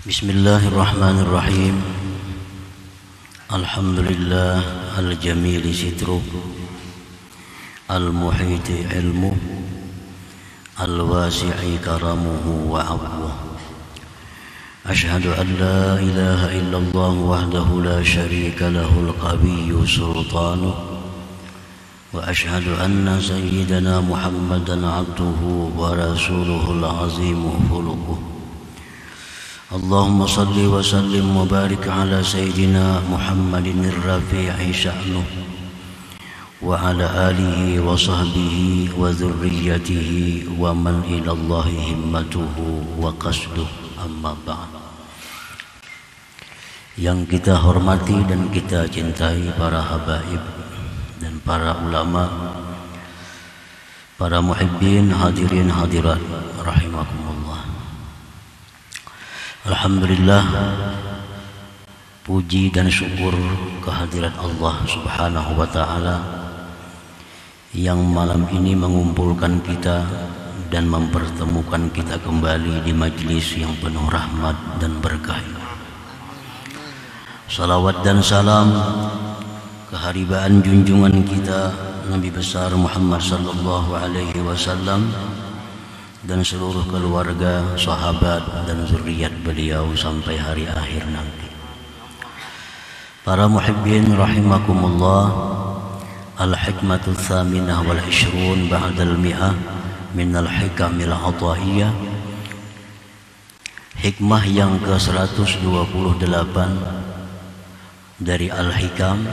Bismillahirrahmanirrahim. Alhamdulillah al-jamili sitruh, al-muhiti ilmuh, al-wasi'i karamuhu wa afwuh. Ashhadu an la ilaha illallah wahdahu la syarika lahul qawiyyu sultanuh, wa ashhadu anna sayyidana Muhammadan abduhu wa rasuluhul azimu khuluquh. Allahumma salli wa sallim wa barik ala sayyidina Muhammadin ar-rafi'i sya'nuh wa ala alihi wa sahbihi wa dhurriyyatihi wa man ilallahi himmatuhu wa qasduh, amma ba'd. Yang kita hormati dan kita cintai para habaib dan para ulama, para muhibbin, hadirin hadirat rahimakumullah. Alhamdulillah, puji dan syukur kehadirat Allah Subhanahu wa ta'ala yang malam ini mengumpulkan kita dan mempertemukan kita kembali di majlis yang penuh rahmat dan berkah. Salawat dan salam keharibaan junjungan kita Nabi besar Muhammad sallallahu alaihi wasallam dan seluruh keluarga, sahabat dan zuriat beliau sampai hari akhir nanti. Para muhibbin rahimakumullah, al-hikmatul thaminah wal 20 ba'dal mi'ah min al-hikamil ataiyah. Hikmah yang ke-128 dari al-hikam.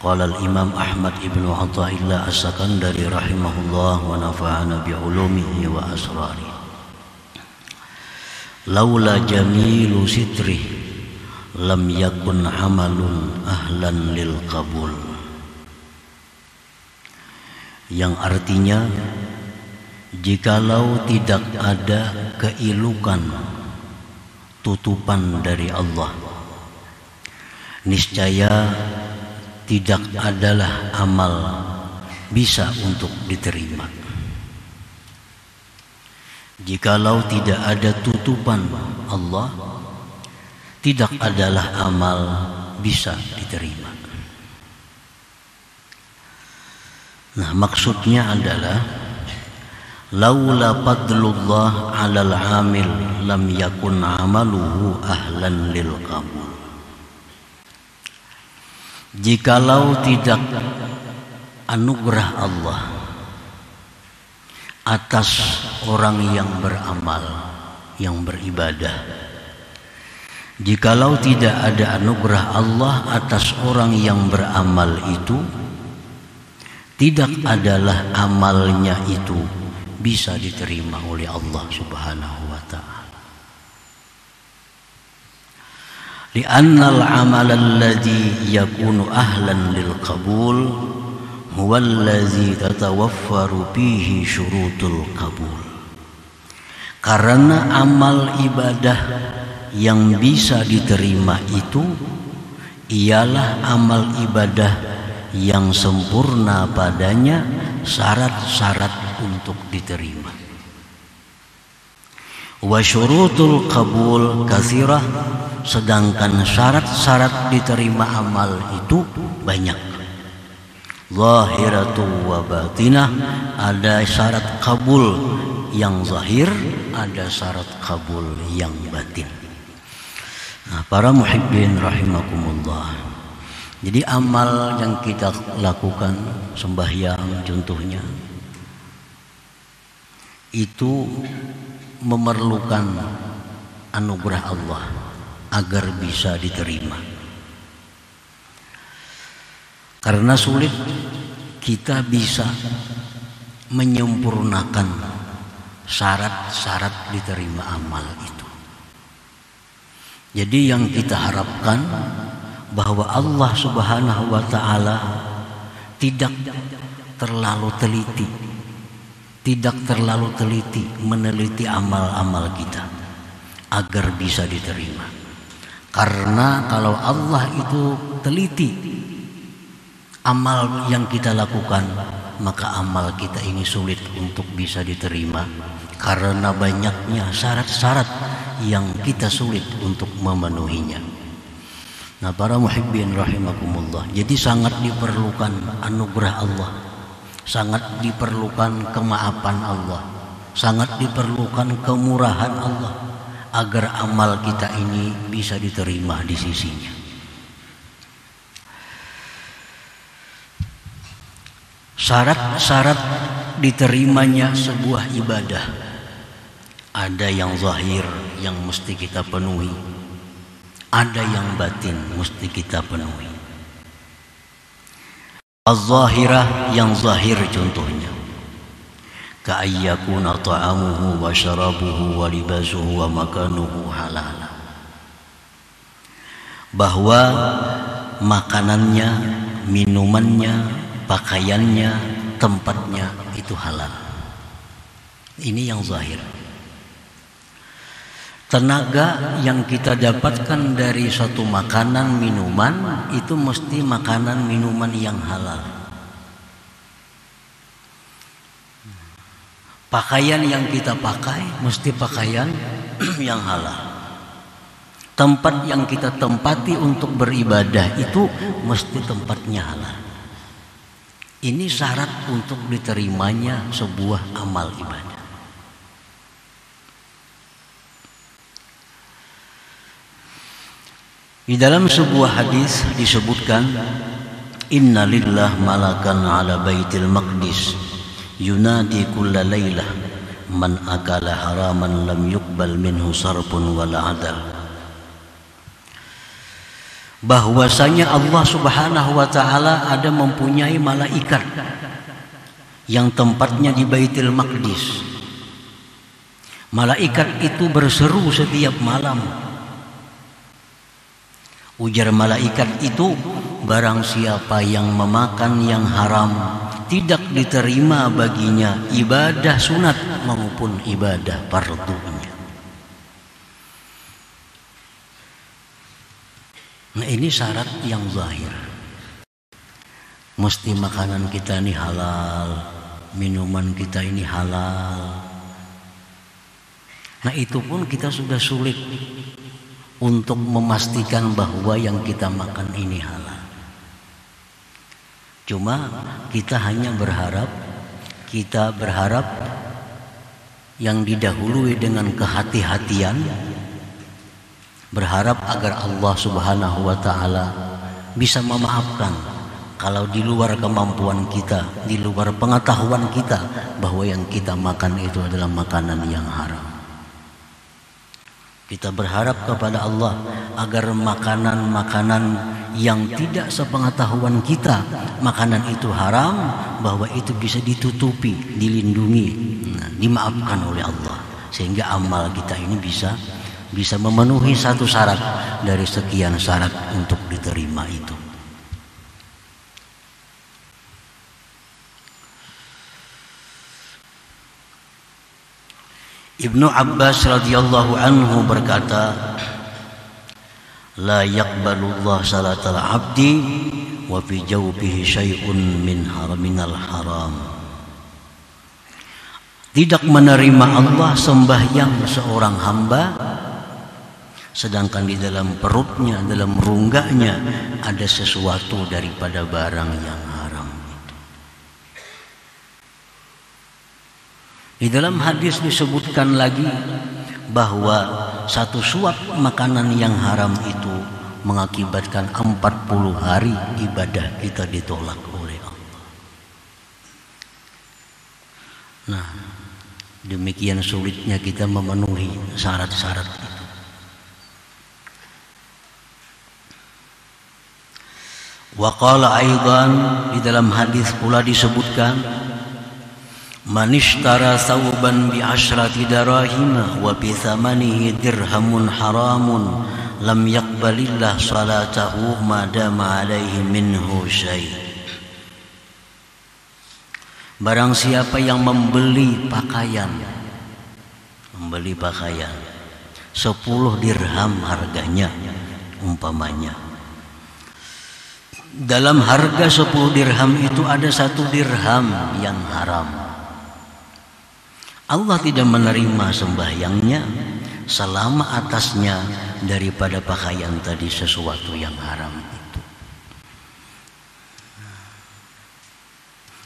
Qala al-Imam Ahmad ibnu Athaillah as-Sakandari rahimahullah wa nafa'ana bi'ulumihi wa asrari. Laula jamilu sitrih lam yakun amalun ahlan lil qabul. Yang artinya, jikalau tidak ada keilukan tutupan dari Allah, niscaya tidak adalah amal bisa untuk diterima. Jikalau tidak ada tutupan Allah, tidak adalah amal bisa diterima. Nah, maksudnya adalah laula fadlullah 'alal 'amil lam yakun 'amaluhu ahlan lil qabul. Jikalau tidak anugerah Allah atas orang yang beramal, yang beribadah, jikalau tidak ada anugerah Allah atas orang yang beramal itu, tidak adalah amalnya itu bisa diterima oleh Allah Subhanahu wa ta'ala. Li'annal amal alladhi yakunu ahlan lil qabul huwa alladhi tatawaffaru fihi syurutul qabul. Karena amal ibadah yang bisa diterima itu ialah amal ibadah yang sempurna padanya syarat-syarat untuk diterima. Wa syurutul qabul katsirah, sedangkan syarat-syarat diterima amal itu banyak. Zahiratu wa batinah, ada syarat kabul yang zahir, ada syarat kabul yang batin. Nah, para muhibbin rahimakumullah, jadi amal yang kita lakukan, sembahyang contohnya, itu memerlukan anugerah Allah agar bisa diterima. Karena sulit kita bisa menyempurnakan syarat-syarat diterima amal itu. Jadi yang kita harapkan bahwa Allah Subhanahu wa ta'ala tidak terlalu teliti, meneliti amal-amal kita agar bisa diterima. Karena kalau Allah itu teliti amal yang kita lakukan, maka amal kita ini sulit untuk bisa diterima karena banyaknya syarat-syarat yang kita sulit untuk memenuhinya. Nah, para muhibbin rahimakumullah, jadi sangat diperlukan anugerah Allah, sangat diperlukan kemaafan Allah, sangat diperlukan kemurahan Allah agar amal kita ini bisa diterima di sisinya. Syarat-syarat diterimanya sebuah ibadah ada yang zahir yang mesti kita penuhi, ada yang batin mesti kita penuhi. Az-zahirah yang zahir contohnya ka'ayyakuna ta'amuhu wa syarabuhu wa libasuhu wa makanuhu halal, bahwa makanannya, minumannya, pakaiannya, tempatnya itu halal. Ini yang zahir. Tenaga yang kita dapatkan dari suatu makanan minuman itu mesti makanan minuman yang halal. Pakaian yang kita pakai mesti pakaian yang halal. Tempat yang kita tempati untuk beribadah itu mesti tempatnya halal. Ini syarat untuk diterimanya sebuah amal ibadah. Di dalam sebuah hadis disebutkan, inna lillah malakan ala baitil maqdis yunadi kulla laylah man akala haraman lam yuqbal minhu sarfun wala adal. Bahwasanya Allah Subhanahu wa taala ada mempunyai malaikat yang tempatnya di Baitul Maqdis. Malaikat itu berseru setiap malam. Ujar malaikat itu, barang siapa yang memakan yang haram, tidak diterima baginya ibadah sunat maupun ibadah fardunya. Nah, ini syarat yang zahir. Mesti makanan kita ini halal, minuman kita ini halal. Nah, itu pun kita sudah sulit untuk memastikan bahwa yang kita makan ini halal. Cuma kita hanya berharap, yang didahului dengan kehati-hatian, berharap agar Allah Subhanahu wa taala bisa memaafkan kalau di luar kemampuan kita, di luar pengetahuan kita bahwa yang kita makan itu adalah makanan yang haram. Kita berharap kepada Allah agar makanan-makanan yang tidak sepengetahuan kita, makanan itu haram, bahwa itu bisa ditutupi, dilindungi, dimaafkan oleh Allah, sehingga amal kita ini bisa memenuhi satu syarat dari sekian syarat untuk diterima itu. Ibnu Abbas radhiyallahu anhu berkata, la yaqbalullah salatal abdi wa fi jawbihi syai'un minal haram. Tidak menerima Allah sembahyang seorang hamba sedangkan di dalam perutnya, dalam rongganya ada sesuatu daripada barang yang haram. Di dalam hadis disebutkan lagi bahwa satu suap makanan yang haram itu mengakibatkan 40 hari ibadah kita ditolak oleh Allah. Nah, demikian sulitnya kita memenuhi syarat-syarat itu. Wa qala aidan, di dalam hadis pula disebutkan, man ishtara thawban bi asyrati darahima wa bi thamanihi dirhamun haramun lam yaqbalillah salatahu ma dama alaihi minhu syai'. Barang siapa yang membeli pakaian 10 dirham harganya umpamanya, dalam harga 10 dirham itu ada 1 dirham yang haram. Allah tidak menerima sembahyangnya selama atasnya daripada pakaian tadi sesuatu yang haram itu.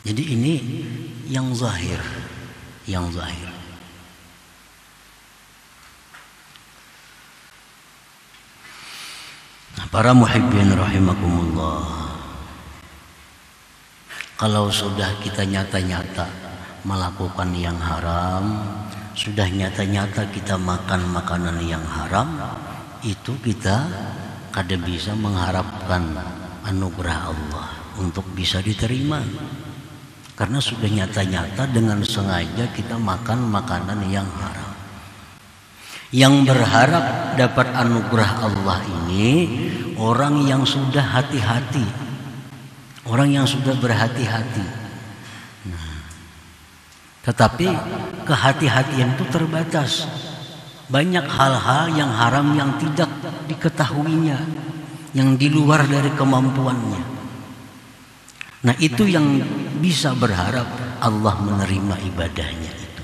Jadi ini yang zahir, yang zahir. Para muhibbin rahimakumullah, kalau sudah kita nyata-nyata melakukan yang haram, sudah nyata-nyata kita makan makanan yang haram, itu kita kada bisa mengharapkan anugerah Allah untuk bisa diterima. Karena sudah nyata-nyata dengan sengaja kita makan makanan yang haram. Yang berharap dapat anugerah Allah ini orang yang sudah hati-hati, orang yang sudah berhati-hati. Tetapi kehati-hatian itu terbatas. Banyak hal-hal yang haram yang tidak diketahuinya, yang di luar dari kemampuannya. Nah, itu yang bisa berharap Allah menerima ibadahnya itu.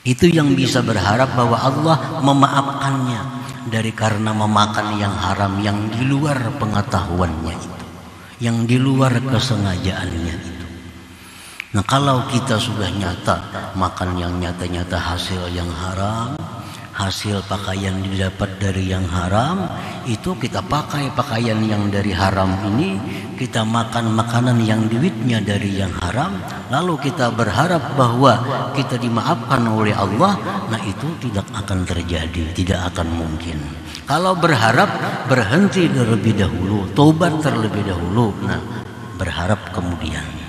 Itu yang bisa berharap bahwa Allah memaafkannya dari karena memakan yang haram yang di luar pengetahuannya itu, yang di luar kesengajaannya itu. Nah, kalau kita sudah nyata makan yang nyata-nyata hasil yang haram, hasil pakaian didapat dari yang haram, itu kita pakai pakaian yang dari haram ini, kita makan makanan yang duitnya dari yang haram, lalu kita berharap bahwa kita dimaafkan oleh Allah. Nah, itu tidak akan terjadi, tidak akan mungkin. Kalau berharap, berhenti terlebih dahulu, tobat terlebih dahulu, nah berharap kemudian.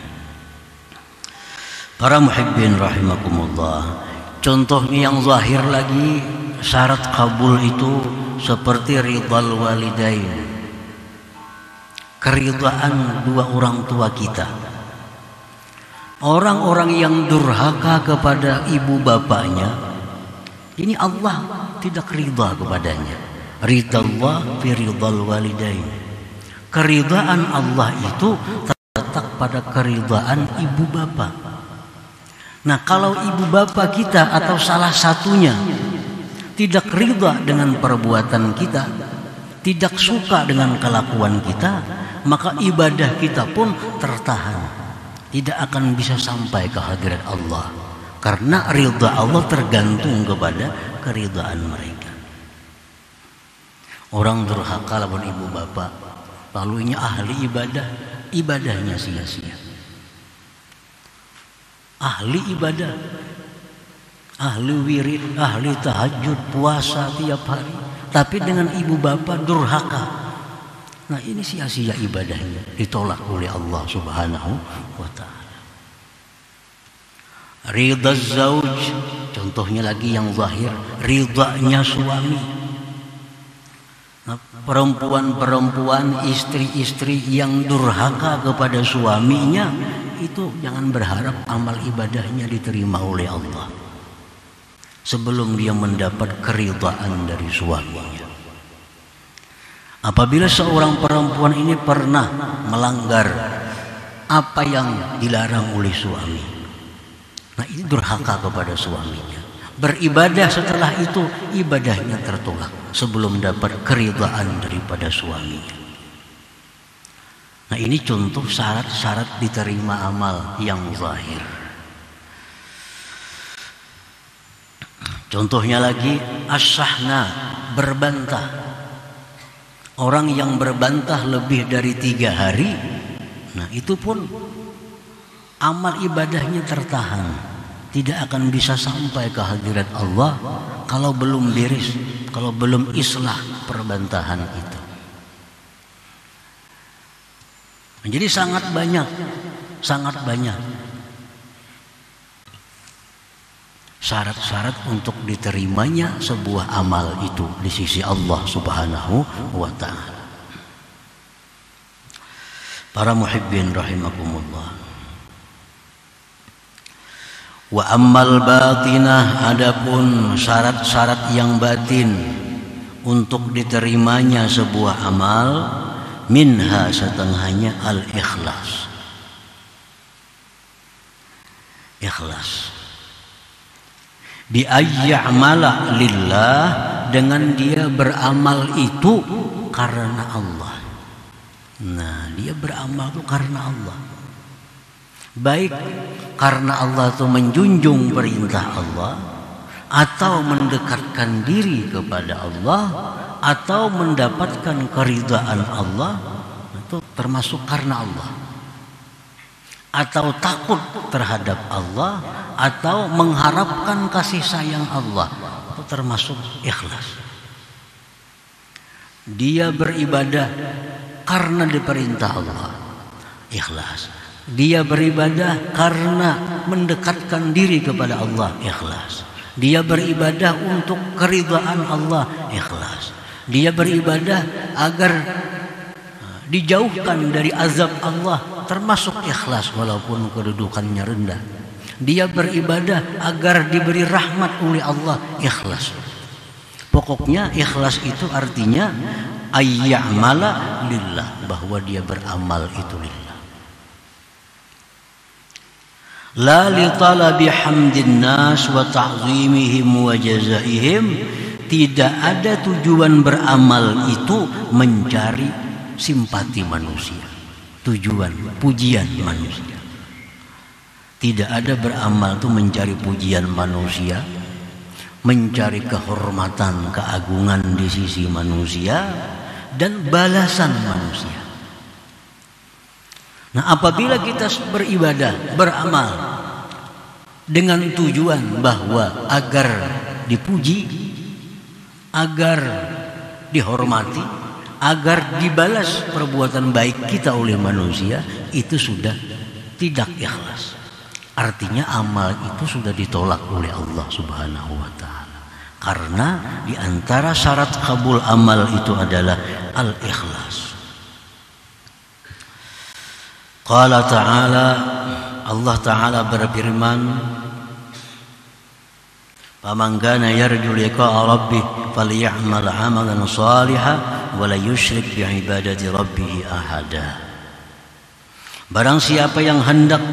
Para muhibbin rahimakumullah, contohnya yang zahir lagi, syarat kabul itu seperti ridal walidain, keridhaan dua orang tua kita. Orang-orang yang durhaka kepada ibu bapaknya, ini Allah tidak ridha kepadanya. Ridallah fi ridal walidain. Keridhaan Allah itu terletak pada keridhaan ibu bapak. Nah, kalau ibu bapak kita atau salah satunya tidak ridha dengan perbuatan kita, tidak suka dengan kelakuan kita, maka ibadah kita pun tertahan, tidak akan bisa sampai ke hadirat Allah. Karena ridha Allah tergantung kepada keridhaan mereka. Orang durhaka lawan ibu bapak, lalu ini ahli ibadah, ibadahnya sia-sia. Ahli ibadah, ahli wirid, ahli tahajud, puasa tiap hari, tapi dengan ibu bapak durhaka. Nah, ini sia-sia ibadahnya, ditolak oleh Allah Subhanahu wa ta'ala. Ridha zauj, contohnya lagi yang zahir, ridhanya suami. Nah, perempuan-perempuan, istri-istri yang durhaka kepada suaminya, itu jangan berharap amal ibadahnya diterima oleh Allah sebelum dia mendapat keridhaan dari suaminya. Apabila seorang perempuan ini pernah melanggar apa yang dilarang oleh suami, nah ini durhaka kepada suaminya. Beribadah setelah itu ibadahnya tertolak sebelum dapat keridhaan daripada suaminya. Nah, ini contoh syarat-syarat diterima amal yang zahir. Contohnya lagi as-sahna, berbantah. Orang yang berbantah lebih dari 3 hari, nah itu pun amal ibadahnya tertahan, tidak akan bisa sampai ke hadirat Allah kalau belum beres, kalau belum islah perbantahan itu. Jadi sangat banyak syarat-syarat untuk diterimanya sebuah amal itu di sisi Allah Subhanahu wa ta'ala. Para muhibbin rahimakumullah. Wa ammal batinah, adapun syarat-syarat yang batin untuk diterimanya sebuah amal, minha setengahnya al-ikhlas. Ikhlas. Bi ayya'mala lillah, dengan dia beramal itu karena Allah. Nah, dia beramal itu karena Allah. Baik karena Allah itu menjunjung perintah Allah, atau mendekatkan diri kepada Allah, atau mendapatkan keridhaan Allah, itu termasuk karena Allah. Atau takut terhadap Allah, atau mengharapkan kasih sayang Allah, itu termasuk ikhlas. Dia beribadah karena diperintah Allah, ikhlas. Dia beribadah karena mendekatkan diri kepada Allah, ikhlas. Dia beribadah untuk keridhaan Allah, ikhlas. Dia beribadah agar dijauhkan dari azab Allah, termasuk ikhlas walaupun kedudukannya rendah. Dia beribadah agar diberi rahmat oleh Allah, ikhlas. Pokoknya ikhlas itu artinya ayya'mala lillah, bahwa dia beramal itu lillah. La li talabi hamdin nas wa ta'zimihim wa jazaihim, tidak ada tujuan beramal itu mencari simpati manusia, tujuan pujian manusia. Tidak ada beramal itu mencari pujian manusia, mencari kehormatan, keagungan di sisi manusia, dan balasan manusia. Nah, apabila kita beribadah, beramal dengan tujuan bahwa agar dipuji, agar dihormati, agar dibalas perbuatan baik kita oleh manusia, itu sudah tidak ikhlas. Artinya amal itu sudah ditolak oleh Allah Subhanahu wa ta'ala. Karena di antara syarat kabul amal itu adalah al-ikhlas. Qala ta'ala, Allah Ta'ala berfirman, "Faman kana yarju liqa'a rabbih falya'mal 'amalan shalihan wa la yusyrik bi 'ibadati rabbih ahada." Barang siapa yang hendak,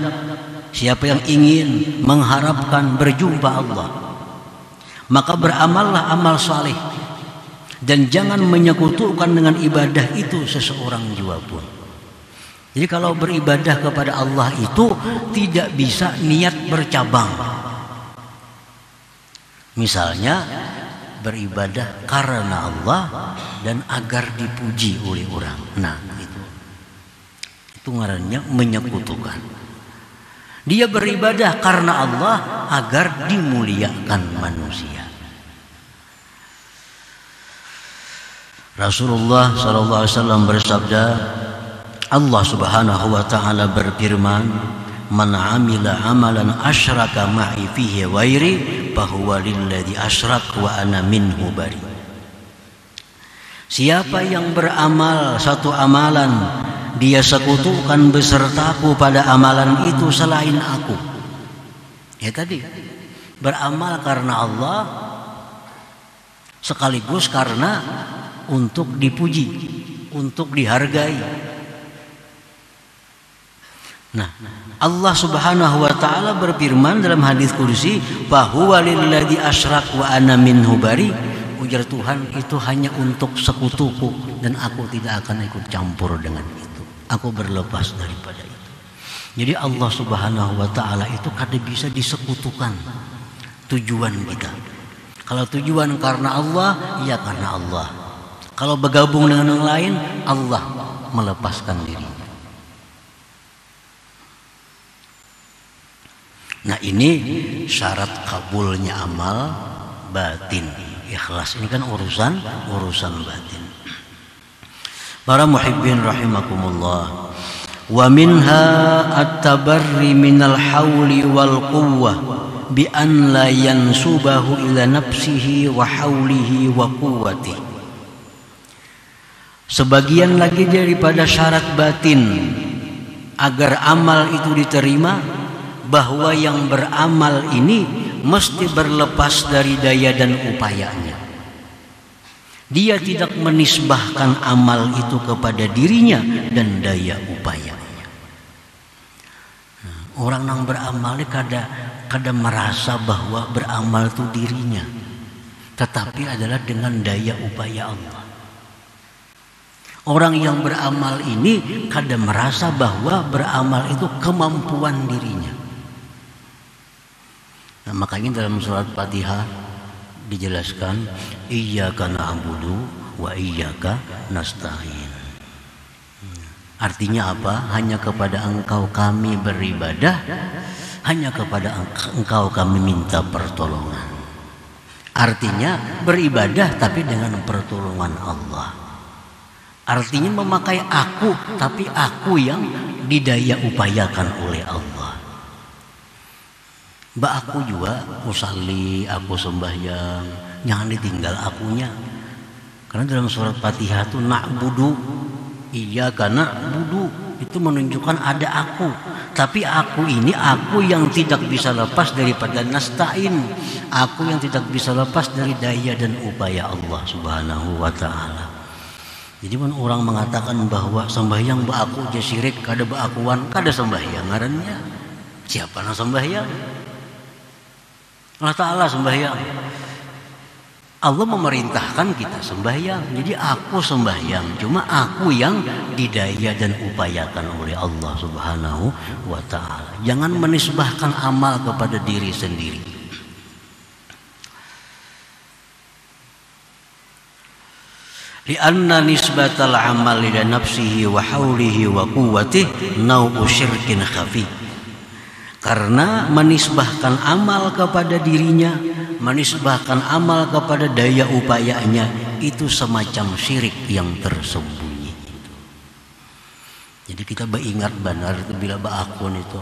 siapa yang ingin mengharapkan berjumpa Allah, maka beramallah amal saleh, dan jangan menyekutukan dengan ibadah itu seseorang jua pun. Jadi kalau beribadah kepada Allah itu tidak bisa niat bercabang. Misalnya beribadah karena Allah dan agar dipuji oleh orang. Nah, itu ngarannya menyekutukan. Dia beribadah karena Allah agar dimuliakan manusia. Rasulullah SAW bersabda, Allah Subhanahu wa ta'ala berfirman, "Man 'amila 'amalan asyraka ma'i fihi ghairi fahuwa lilladzi asyrak wa ana minhu bari." Siapa yang beramal satu amalan, dia sekutukan besertaku pada amalan itu selain aku. Ya tadi, beramal karena Allah sekaligus karena untuk dipuji, untuk dihargai. Nah, Allah Subhanahu wa ta'ala berfirman dalam hadis qudsi, "Fahuwa lilladzi asyrak wa ana minhu bari." Ujar Tuhan, itu hanya untuk sekutuku dan aku tidak akan ikut campur dengan itu. Aku berlepas daripada itu. Jadi Allah Subhanahu wa ta'ala itu kada bisa disekutukan tujuan kita. Kalau tujuan karena Allah, ya karena Allah. Kalau bergabung dengan yang lain, Allah melepaskan diri. Nah, ini syarat kabulnya amal batin. Ikhlas ini kan urusan batin. Para muhibbin rahimakumullah. Wa minha at-tabarri minal hawli wal quwwah bi an la yansubahu ila nafsihi wa hawlihi wa quwwati. Sebagian lagi daripada syarat batin agar amal itu diterima, bahwa yang beramal ini mesti berlepas dari daya dan upayanya. Dia tidak menisbahkan amal itu kepada dirinya dan daya upayanya. Orang yang beramal kada kadang merasa bahwa beramal itu dirinya, tetapi adalah dengan daya upaya Allah. Orang yang beramal ini kadang merasa bahwa beramal itu kemampuan dirinya. Nah, makanya dalam surat Fatihah dijelaskan iyyaka na'budu wa iyyaka nasta'in. Artinya apa? Hanya kepada Engkau kami beribadah, hanya kepada Engkau kami minta pertolongan. Artinya beribadah tapi dengan pertolongan Allah. Artinya memakai aku, tapi aku yang didaya upayakan oleh Allah. Mbak aku juga usalli, aku sembahyang, jangan ditinggal akunya. Karena dalam surat Fatihah itu na'budu, iyyaka na'budu, itu menunjukkan ada aku. Tapi aku ini aku yang tidak bisa lepas daripada nasta'in. Aku yang tidak bisa lepas dari daya dan upaya Allah Subhanahu wa ta'ala. Jadi orang mengatakan bahwa sembahyang mbak aku aja syirik, kada baakuan, kada sembahyang ngarannya. Siapa yang sembahyang? Allah Ta'ala sembahyang. Allah memerintahkan kita sembahyang. Jadi aku sembahyang, cuma aku yang didaya dan upayakan oleh Allah Subhanahu wa ta'ala. Jangan menisbahkan amal kepada diri sendiri. Lianna nisbatal amal ila nafsihi wa haulihi wa quwwatihi nau'u syirkin khafi. Karena menisbahkan amal kepada dirinya, menisbahkan amal kepada daya upayanya, itu semacam syirik yang tersembunyi. Jadi kita beringat benar itu bila ba'akun itu,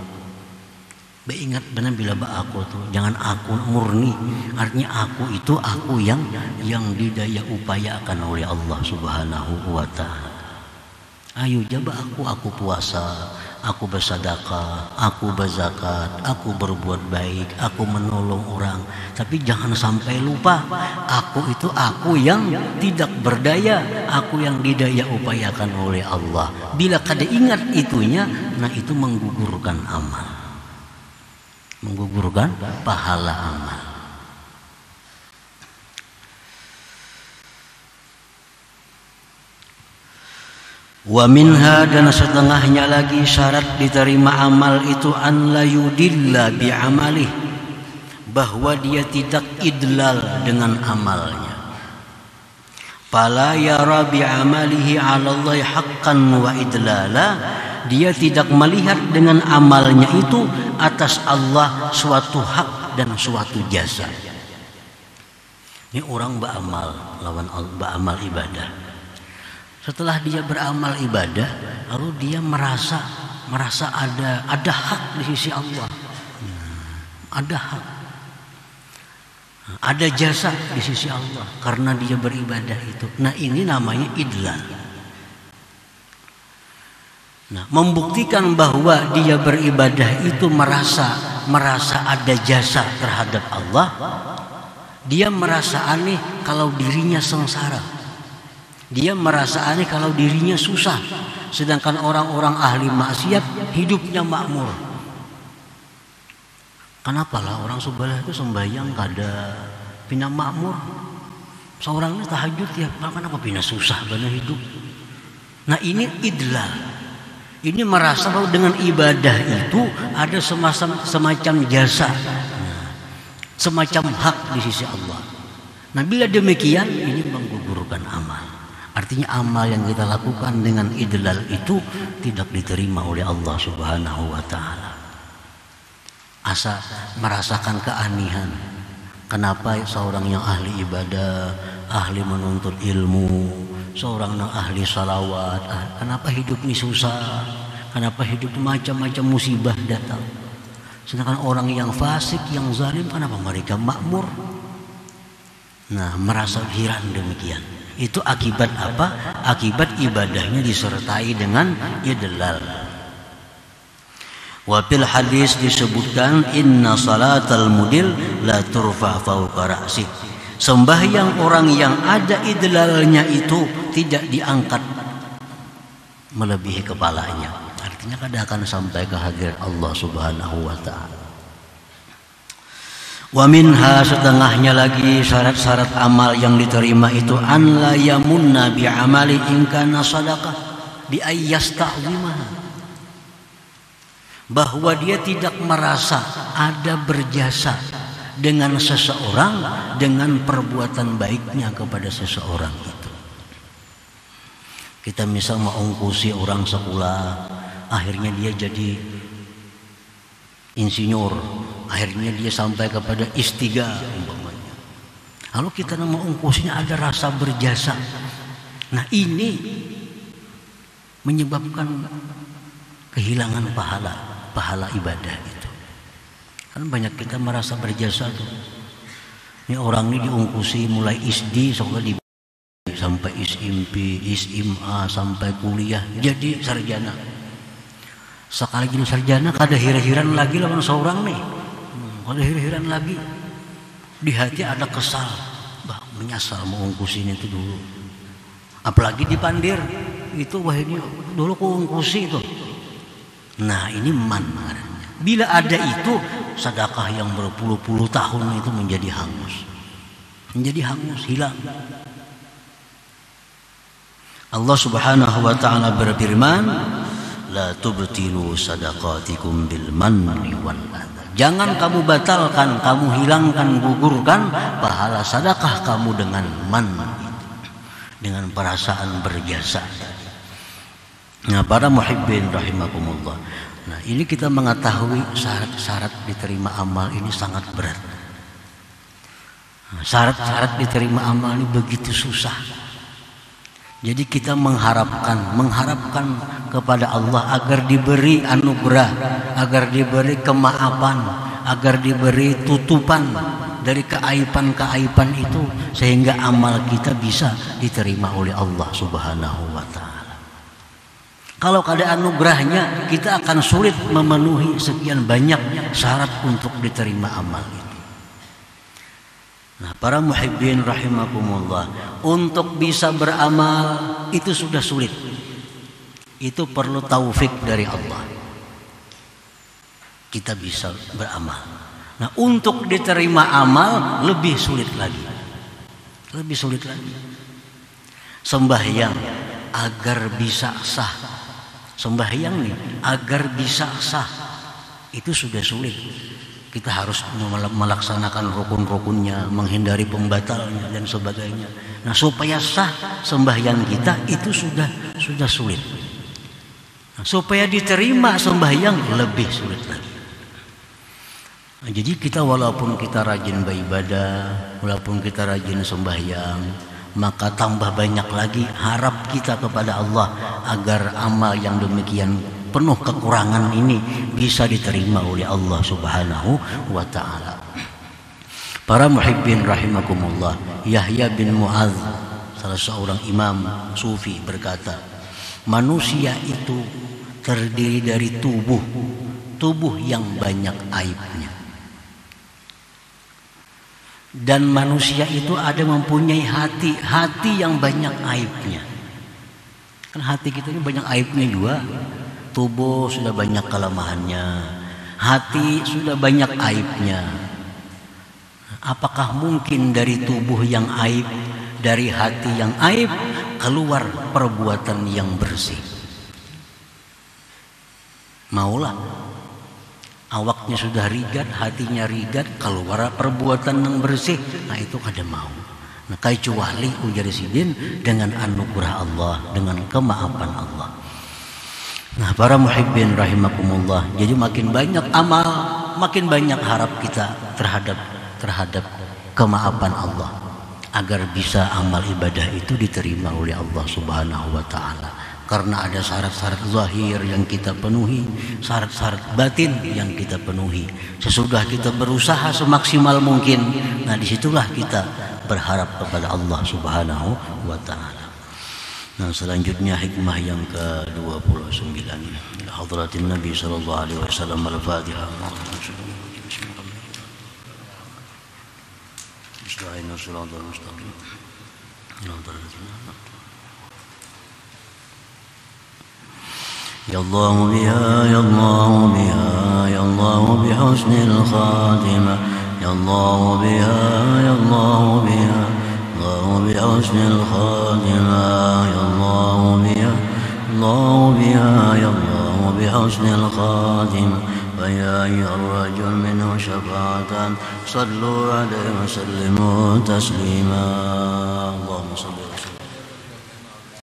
beringat benar bila ba'akun itu, jangan aku murni. Artinya aku itu aku yang didaya upayakan oleh Allah Subhanahu wa ta'ala. Ayo jaba aku puasa, aku bersedekah, aku berzakat, aku berbuat baik, aku menolong orang. Tapi jangan sampai lupa, aku itu aku yang tidak berdaya, aku yang didaya upayakan oleh Allah. Bila kada ingat itunya, nah itu menggugurkan amal, menggugurkan pahala amal. Wa minha, dan setengahnya lagi syarat diterima amal itu an la yudilla bi amalih, bahwa dia tidak idlal dengan amalnya. Fala yara bi amalihi 'ala Allah haqqan wa idlala, dia tidak melihat dengan amalnya itu atas Allah suatu hak dan suatu jasa. Ini orang beramal lawan beramal ibadah. Setelah dia beramal ibadah, lalu dia merasa ada hak di sisi Allah, ada hak, ada jasa di sisi Allah karena dia beribadah itu. Nah ini namanya idlal. Nah, membuktikan bahwa dia beribadah itu merasa ada jasa terhadap Allah. Dia merasa aneh kalau dirinya sengsara. Dia merasa aneh kalau dirinya susah. Sedangkan orang-orang ahli maksiat hidupnya makmur. Kenapa lah orang sebelah itu sembahyang kada pindah makmur? Seorangnya tahajud ya, kenapa pindah susah benar hidup? Nah ini idlal. Ini merasa bahwa dengan ibadah itu ada semacam jasa, semacam hak di sisi Allah. Nah bila demikian ini menggugurkan amal. Artinya amal yang kita lakukan dengan idlal itu tidak diterima oleh Allah Subhanahu wa ta'ala. Asa merasakan keanehan. Kenapa seorang yang ahli ibadah, ahli menuntut ilmu, seorang yang ahli salawat, kenapa hidup ini susah? Kenapa hidup macam-macam musibah datang? Sedangkan orang yang fasik, yang zalim, kenapa mereka makmur? Nah, merasa heran demikian. Itu akibat apa? Akibat ibadahnya disertai dengan idlal. Wa fil hadis disebutkan inna salatal mudil la turfa fawqa ra'si. Sembahyang orang yang ada idlalnya itu tidak diangkat melebihi kepalanya. Artinya kada akan sampai ke hadirat Allah Subhanahu wa ta'ala. Wa minha, setengahnya lagi syarat-syarat amal yang diterima itu an la yamunna bi amali in kana sadaqah bi ayyasta'zimaha, bahwa dia tidak merasa ada berjasa dengan seseorang dengan perbuatan baiknya kepada seseorang itu. Kita misal mau ongkosi orang sekolah, akhirnya dia jadi insinyur, akhirnya dia sampai kepada S3 umpamanya. Lalu kita mau ongkosnya ada rasa berjasa. Nah ini menyebabkan kehilangan pahala ibadah itu. Kan banyak kita merasa berjasa tuh. Ini orang ini diongkosi mulai SD sampai SMP, SMA, sampai kuliah jadi sarjana. Sekali jadi sarjana kada hir-hiran lagi lawan seorang nih. Kada hir-hiran lagi. Di hati ada kesal, menyesal mau ongkosin itu dulu. Apalagi dipandir itu, wah ini dulu ku ongkosi itu. Nah ini man. Bila ada itu, sedekah yang berpuluh-puluh tahun itu menjadi hangus. Hilang. Allah Subhanahu wa taala berfirman, la tubtilu sadaqatikum bil manni wal adha. Jangan kamu batalkan, kamu hilangkan, gugurkan pahala sedekah kamu dengan man, dengan perasaan berjasa. Nah, para muhibbin rahimakumullah. Nah, ini kita mengetahui syarat-syarat diterima amal ini sangat berat. Nah, syarat-syarat diterima amal ini begitu susah. Jadi kita mengharapkan kepada Allah agar diberi anugerah, agar diberi kemaafan, agar diberi tutupan dari keaiban-keaiban itu, sehingga amal kita bisa diterima oleh Allah Subhanahu wa taala. Kalau kada anugerahnya, kita akan sulit memenuhi sekian banyak syarat untuk diterima amal itu. Nah, para muhibbin rahimakumullah, untuk bisa beramal itu sudah sulit. Itu perlu taufik dari Allah. Kita bisa beramal. Nah, untuk diterima amal lebih sulit lagi. Lebih sulit lagi. Sembahyang agar bisa sah. Sembahyang nih agar bisa sah. Itu sudah sulit. Kita harus melaksanakan rukun-rukunnya, menghindari pembatalnya dan sebagainya. Nah, supaya sah sembahyang kita itu sudah sulit. Nah, supaya diterima sembahyang lebih sulit lagi. Nah, jadi kita walaupun kita rajin beribadah, walaupun kita rajin sembahyang, maka tambah banyak lagi harap kita kepada Allah agar amal yang demikian penuh kekurangan ini bisa diterima oleh Allah Subhanahu wa taala. Para muhibbin rahimakumullah, Yahya bin Mu'adz, salah seorang imam sufi, berkata, manusia itu terdiri dari tubuh yang banyak aibnya. Dan manusia itu ada mempunyai hati yang banyak aibnya. Kan hati kita ini banyak aibnya juga. Tubuh sudah banyak kelemahannya, hati sudah banyak aibnya. Apakah mungkin dari tubuh yang aib, dari hati yang aib, keluar perbuatan yang bersih? Maulah. Awaknya sudah rigat, hatinya rigat, keluar perbuatan yang bersih. Nah itu kada mau. Nah kecuali ujar sidin dengan anugerah Allah, dengan kemaafan Allah. Nah, para muhibbin rahimakumullah, jadi makin banyak amal, makin banyak harap kita terhadap kemaafan Allah, agar bisa amal ibadah itu diterima oleh Allah Subhanahu wa taala. Karena ada syarat-syarat zahir yang kita penuhi, syarat-syarat batin yang kita penuhi. Sesudah kita berusaha semaksimal mungkin, nah disitulah kita berharap kepada Allah Subhanahu wa taala. Nah, selanjutnya hikmah yang ke-29. Hadratin Nabi sallallahu alaihi wasallam, Al-Fatihah. Ya Allah biha, ya Allah biha, ya Allah bihusnil khatimah. Ya يا الله بها يا الله بها الله بحسن الخاتمة يا الله بها الله بها يا الله بحسن الخاتمة فيا أيها الرجل منه شفاعة صلوا عليه وسلموا تسليما اللهم صل